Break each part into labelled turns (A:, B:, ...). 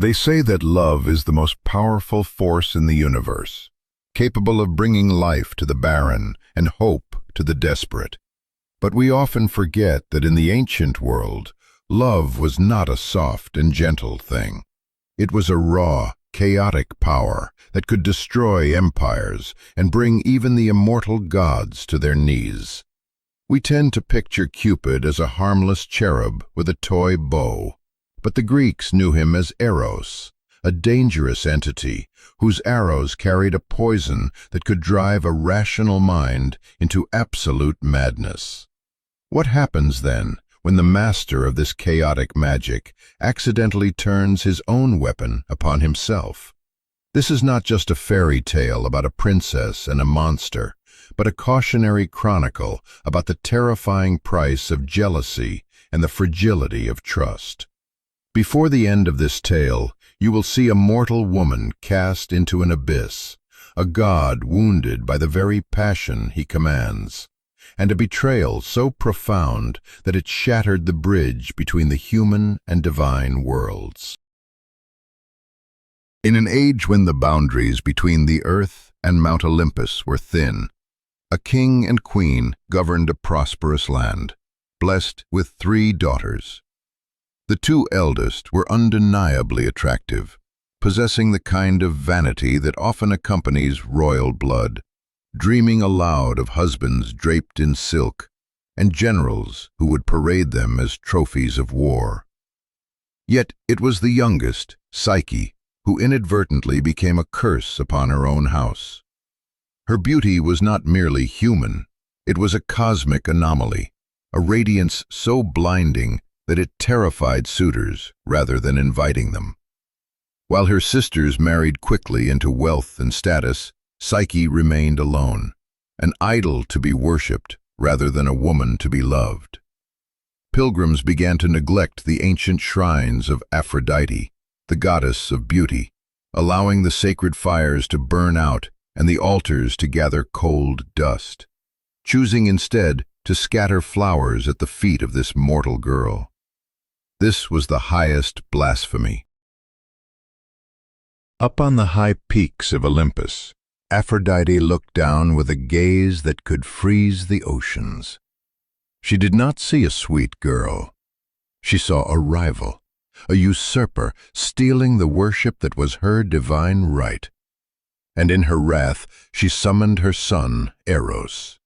A: They say that love is the most powerful force in the universe, capable of bringing life to the barren and hope to the desperate. But we often forget that in the ancient world, love was not a soft and gentle thing. It was a raw, chaotic power that could destroy empires and bring even the immortal gods to their knees. We tend to picture Cupid as a harmless cherub with a toy bow, but the Greeks knew him as Eros, a dangerous entity whose arrows carried a poison that could drive a rational mind into absolute madness. What happens then when the master of this chaotic magic accidentally turns his own weapon upon himself? This is not just a fairy tale about a princess and a monster, but a cautionary chronicle about the terrifying price of jealousy and the fragility of trust. Before the end of this tale, you will see a mortal woman cast into an abyss, a god wounded by the very passion he commands, and a betrayal so profound that it shattered the bridge between the human and divine worlds. In an age when the boundaries between the earth and Mount Olympus were thin, a king and queen governed a prosperous land, blessed with 3 daughters. The 2 eldest were undeniably attractive, possessing the kind of vanity that often accompanies royal blood, dreaming aloud of husbands draped in silk and generals who would parade them as trophies of war. Yet it was the youngest, Psyche, who inadvertently became a curse upon her own house. Her beauty was not merely human, it was a cosmic anomaly, a radiance so blinding that it terrified suitors rather than inviting them. While her sisters married quickly into wealth and status, Psyche remained alone, an idol to be worshipped rather than a woman to be loved. Pilgrims began to neglect the ancient shrines of Aphrodite, the goddess of beauty, allowing the sacred fires to burn out and the altars to gather cold dust, choosing instead to scatter flowers at the feet of this mortal girl. This was the highest blasphemy. Up on the high peaks of Olympus, Aphrodite looked down with a gaze that could freeze the oceans. She did not see a sweet girl. She saw a rival, a usurper stealing the worship that was her divine right. And in her wrath, she summoned her son, Eros.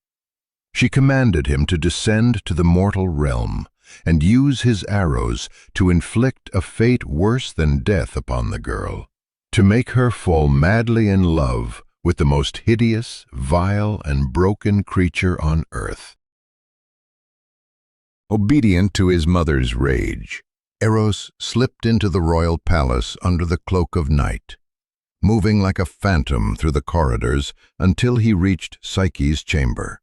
A: She commanded him to descend to the mortal realm and use his arrows to inflict a fate worse than death upon the girl, to make her fall madly in love with the most hideous, vile, and broken creature on earth. Obedient to his mother's rage, Eros slipped into the royal palace under the cloak of night, moving like a phantom through the corridors until he reached Psyche's chamber.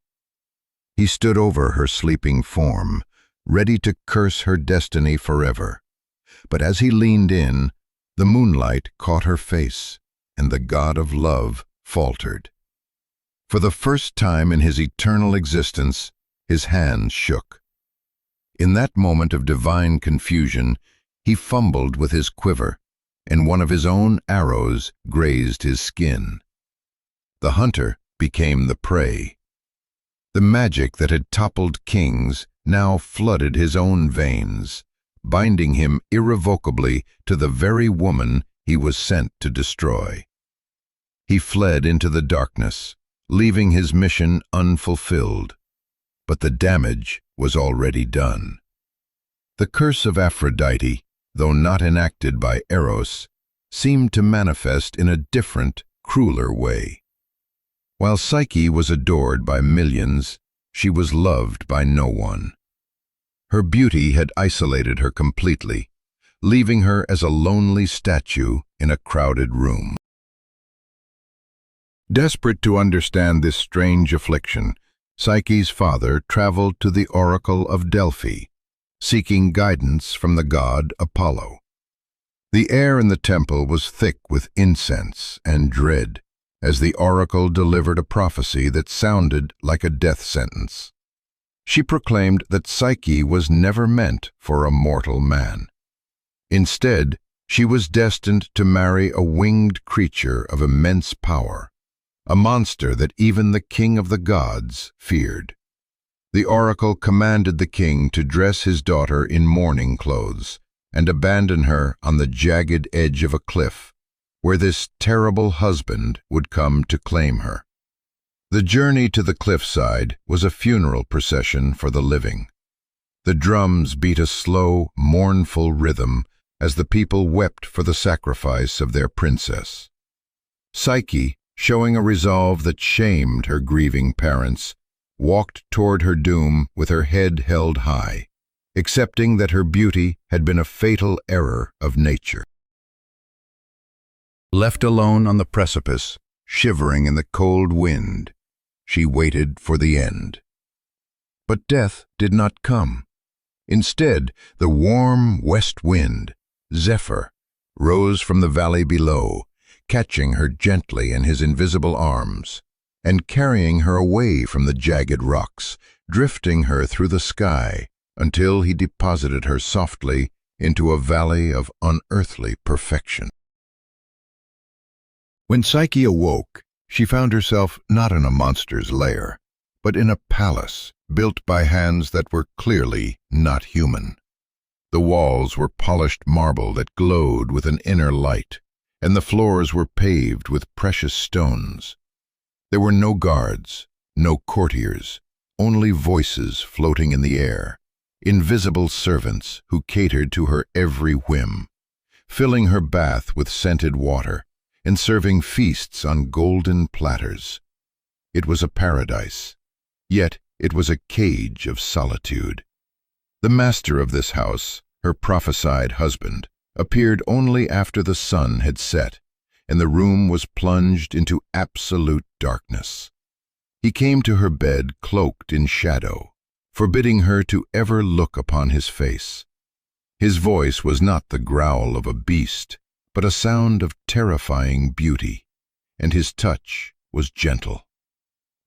A: He stood over her sleeping form, ready to curse her destiny forever. But as he leaned in, the moonlight caught her face, and the god of love faltered. For the first time in his eternal existence, his hands shook. In that moment of divine confusion, he fumbled with his quiver, and one of his own arrows grazed his skin. The hunter became the prey. The magic that had toppled kings now flooded his own veins, binding him irrevocably to the very woman he was sent to destroy. He fled into the darkness, leaving his mission unfulfilled. But the damage was already done. The curse of Aphrodite, though not enacted by Eros, seemed to manifest in a different, crueler way. While Psyche was adored by millions, she was loved by no one. Her beauty had isolated her completely, leaving her as a lonely statue in a crowded room. Desperate to understand this strange affliction, Psyche's father traveled to the oracle of Delphi, seeking guidance from the god Apollo. The air in the temple was thick with incense and dread, as the oracle delivered a prophecy that sounded like a death sentence. She proclaimed that Psyche was never meant for a mortal man. Instead, She was destined to marry a winged creature of immense power, a monster that even the king of the gods feared. The oracle commanded the king to dress his daughter in mourning clothes and abandon her on the jagged edge of a cliff, where this terrible husband would come to claim her. The journey to the cliffside was a funeral procession for the living. The drums beat a slow, mournful rhythm as the people wept for the sacrifice of their princess. Psyche, showing a resolve that shamed her grieving parents, walked toward her doom with her head held high, accepting that her beauty had been a fatal error of nature. Left alone on the precipice, shivering in the cold wind, she waited for the end. But death did not come. Instead, the warm west wind, Zephyr, rose from the valley below, catching her gently in his invisible arms, and carrying her away from the jagged rocks, drifting her through the sky until he deposited her softly into a valley of unearthly perfection. When Psyche awoke, she found herself not in a monster's lair, but in a palace built by hands that were clearly not human. The walls were polished marble that glowed with an inner light, and the floors were paved with precious stones. There were no guards, no courtiers, only voices floating in the air, invisible servants who catered to her every whim, filling her bath with scented water and serving feasts on golden platters. It was a paradise, yet it was a cage of solitude. The master of this house, her prophesied husband, appeared only after the sun had set, and the room was plunged into absolute darkness. He came to her bed cloaked in shadow, forbidding her to ever look upon his face. His voice was not the growl of a beast, but a sound of terrifying beauty, and his touch was gentle.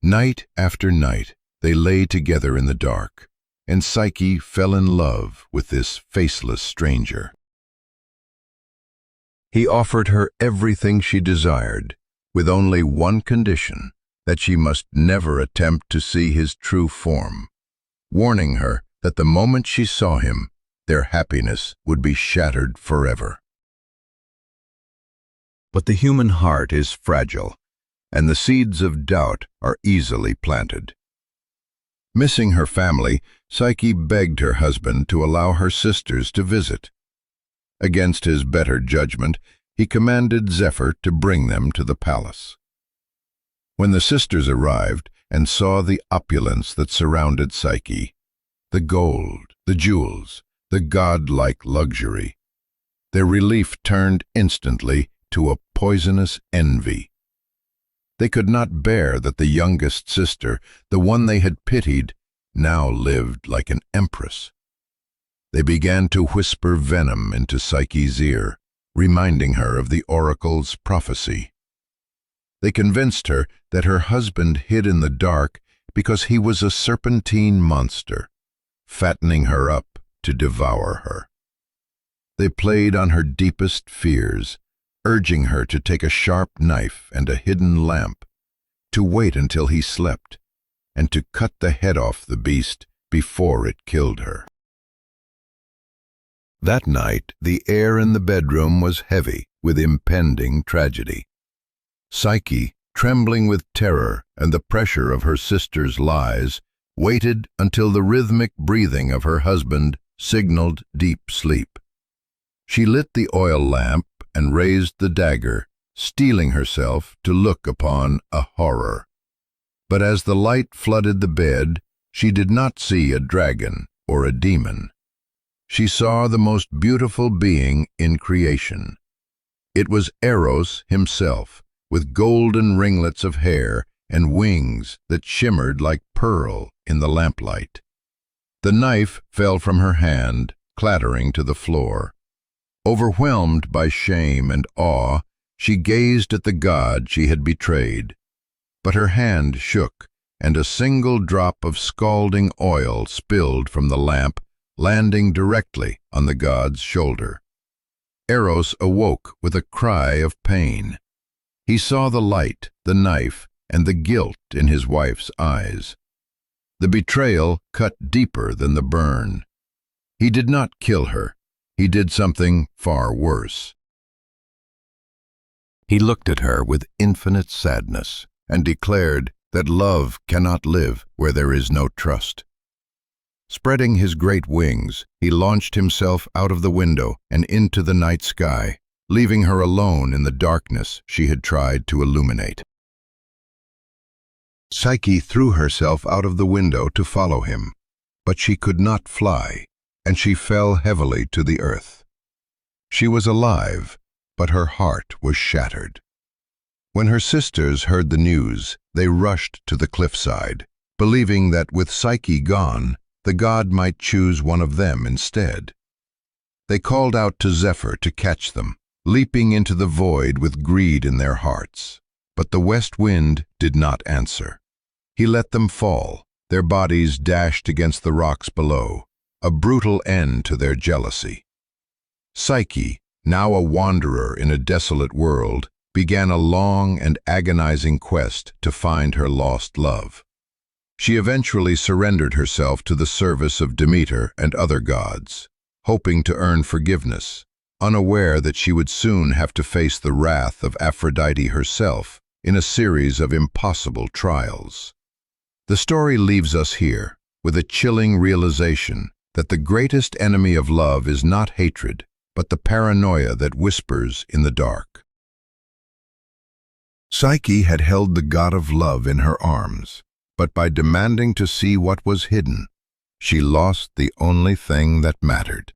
A: Night after night they lay together in the dark, and Psyche fell in love with this faceless stranger. He offered her everything she desired, with only one condition, that she must never attempt to see his true form, warning her that the moment she saw him, their happiness would be shattered forever. But the human heart is fragile, and the seeds of doubt are easily planted. Missing her family, Psyche begged her husband to allow her sisters to visit. Against his better judgment, he commanded Zephyr to bring them to the palace. When the sisters arrived and saw the opulence that surrounded Psyche, the gold, the jewels, the godlike luxury, their relief turned instantly to a poisonous envy. They could not bear that the youngest sister, the one they had pitied, now lived like an empress. They began to whisper venom into Psyche's ear, reminding her of the oracle's prophecy. They convinced her that her husband hid in the dark because he was a serpentine monster, fattening her up to devour her. They played on her deepest fears, urging her to take a sharp knife and a hidden lamp, to wait until he slept, and to cut the head off the beast before it killed her. That night, the air in the bedroom was heavy with impending tragedy. Psyche, trembling with terror and the pressure of her sister's lies, waited until the rhythmic breathing of her husband signaled deep sleep. She lit the oil lamp and raised the dagger, steeling herself to look upon a horror. But as the light flooded the bed, she did not see a dragon or a demon. She saw the most beautiful being in creation. It was Eros himself, with golden ringlets of hair and wings that shimmered like pearl in the lamplight. The knife fell from her hand, clattering to the floor. Overwhelmed by shame and awe, she gazed at the god she had betrayed. But her hand shook, and a single drop of scalding oil spilled from the lamp, landing directly on the god's shoulder. Eros awoke with a cry of pain. He saw the light, the knife, and the guilt in his wife's eyes. The betrayal cut deeper than the burn. He did not kill her. He did something far worse. He looked at her with infinite sadness and declared that love cannot live where there is no trust. Spreading his great wings, he launched himself out of the window and into the night sky, leaving her alone in the darkness she had tried to illuminate. Psyche threw herself out of the window to follow him, but she could not fly, and she fell heavily to the earth. She was alive, but her heart was shattered. When her sisters heard the news, they rushed to the cliffside, believing that with Psyche gone, the god might choose one of them instead. They called out to Zephyr to catch them, leaping into the void with greed in their hearts. But the west wind did not answer. He let them fall, their bodies dashed against the rocks below, a brutal end to their jealousy. Psyche, now a wanderer in a desolate world, began a long and agonizing quest to find her lost love. She eventually surrendered herself to the service of Demeter and other gods, hoping to earn forgiveness, unaware that she would soon have to face the wrath of Aphrodite herself in a series of impossible trials. The story leaves us here with a chilling realization that the greatest enemy of love is not hatred, but the paranoia that whispers in the dark. Psyche had held the god of love in her arms, but by demanding to see what was hidden, she lost the only thing that mattered.